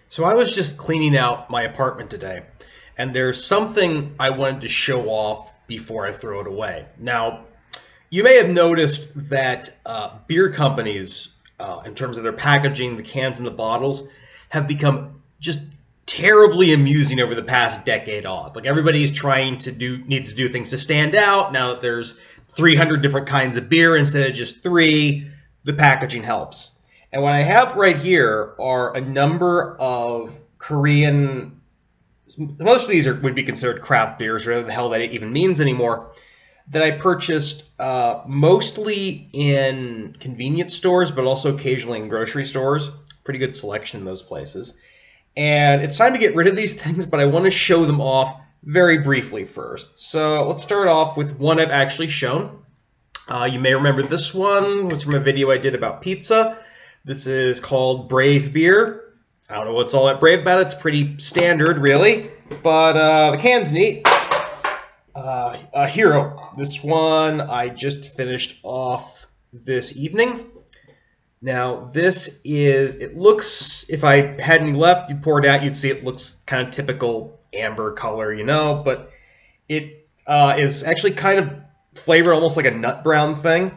So I was just cleaning out my apartment today, and there's something I wanted to show off before I throw it away. Now, you may have noticed that beer companies, in terms of their packaging, the cans and the bottles, have become just terribly amusing over the past decade odd. Like everybody's trying to needs to do things to stand out. Now that there's 300 different kinds of beer instead of just three, the packaging helps. And what I have right here are a number of Korean, most of these would be considered craft beers, whatever the hell that even means anymore, that I purchased mostly in convenience stores, but also occasionally in grocery stores. Pretty good selection in those places. And it's time to get rid of these things, but I want to show them off very briefly first. So let's start off with one I've actually shown. You may remember this one. It was from a video I did about pizza. This is called Brave Beer. I don't know what's all that brave about it. It's pretty standard, really. But the can's neat. Hero. This one I just finished off this evening. Now, this is, it looks, if I had any left, you pour it out, you'd see it looks kind of typical amber color, you know, but it is actually kind of flavored almost like a nut brown thing.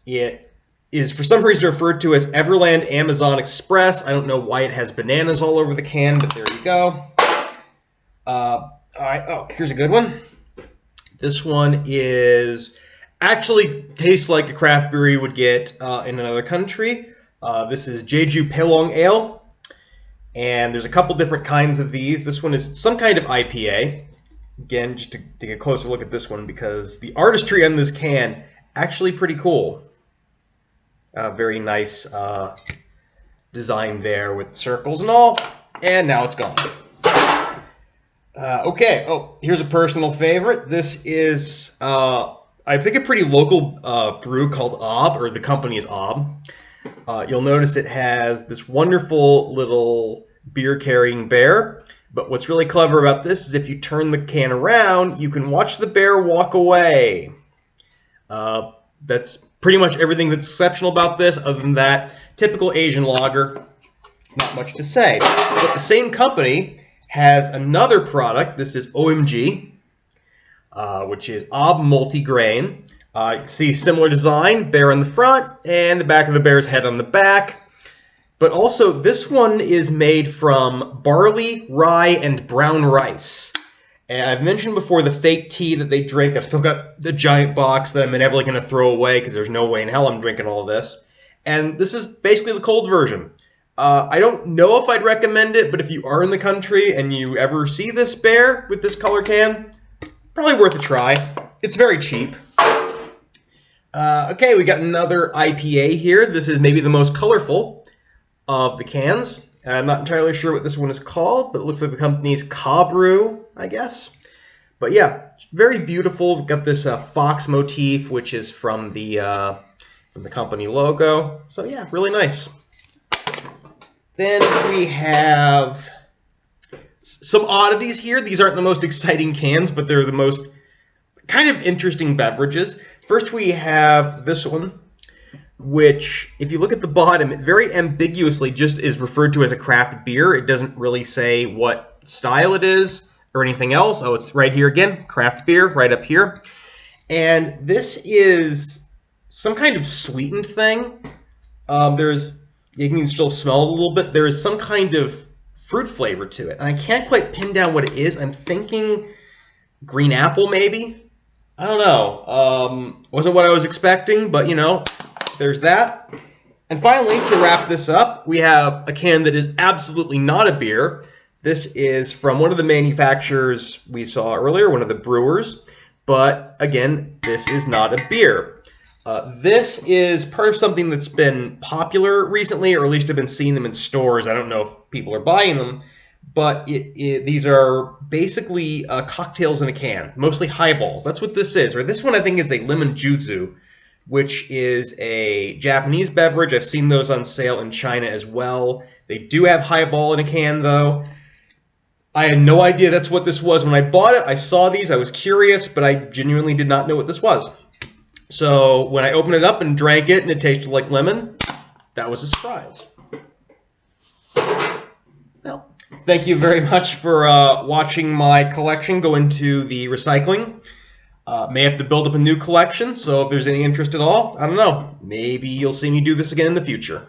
It is for some reason referred to as Everland Amazon Express. I don't know why it has bananas all over the can, but there you go. All right, oh, here's a good one. This one is actually tastes like a craft beer you would get in another country. This is Jeju Pelong Ale, and there's a couple different kinds of these. This one is some kind of IPA. Again, just to take a closer look at this one, because the artistry on this can actually pretty cool. Very nice design there with circles and all, and now it's gone. Okay, oh, here's a personal favorite. This is I think a pretty local brew called Ob, or the company is Ob. You'll notice it has this wonderful little beer-carrying bear. But what's really clever about this is if you turn the can around, you can watch the bear walk away. That's pretty much everything that's exceptional about this. Other than that, typical Asian lager, not much to say. But the same company has another product. This is OMG. Which is Ob Multigrain. You can see similar design, bear on the front, and the back of the bear's head on the back. But also, this one is made from barley, rye, and brown rice. And I've mentioned before the fake tea that they drink. I've still got the giant box that I'm inevitably going to throw away because there's no way in hell I'm drinking all of this. And this is basically the cold version. I don't know if I'd recommend it, but if you are in the country and you ever see this bear with this color can, probably worth a try. It's very cheap. Okay, we got another IPA here. This is maybe the most colorful of the cans. I'm not entirely sure what this one is called, but it looks like the company's Cabrew, I guess. But yeah, very beautiful. We've got this fox motif, which is from the company logo. So yeah, really nice. Then we have some oddities here. These aren't the most exciting cans, but they're the most kind of interesting beverages. First, we have this one, which, if you look at the bottom, it very ambiguously just is referred to as a craft beer. It doesn't really say what style it is or anything else. Oh, it's right here again, craft beer, right up here. And this is some kind of sweetened thing. You can still smell it a little bit. There is some kind of fruit flavor to it, and I can't quite pin down what it is. I'm thinking green apple, maybe? I don't know. Wasn't what I was expecting, but you know, there's that. And finally, to wrap this up, we have a can that is absolutely not a beer. This is from one of the manufacturers we saw earlier, one of the brewers, but again, this is not a beer. This is part of something that's been popular recently, or at least I've been seeing them in stores. I don't know if people are buying them, but these are basically cocktails in a can, mostly highballs. That's what this is. Or this one I think is a lemon jutsu, which is a Japanese beverage. I've seen those on sale in China as well. They do have highball in a can, though. I had no idea that's what this was when I bought it. I saw these, I was curious, but I genuinely did not know what this was. So when I opened it up and drank it and it tasted like lemon, that was a surprise. thank you very much for watching my collection go into the recycling. May have to build up a new collection, so if there's any interest at all, I don't know. Maybe you'll see me do this again in the future.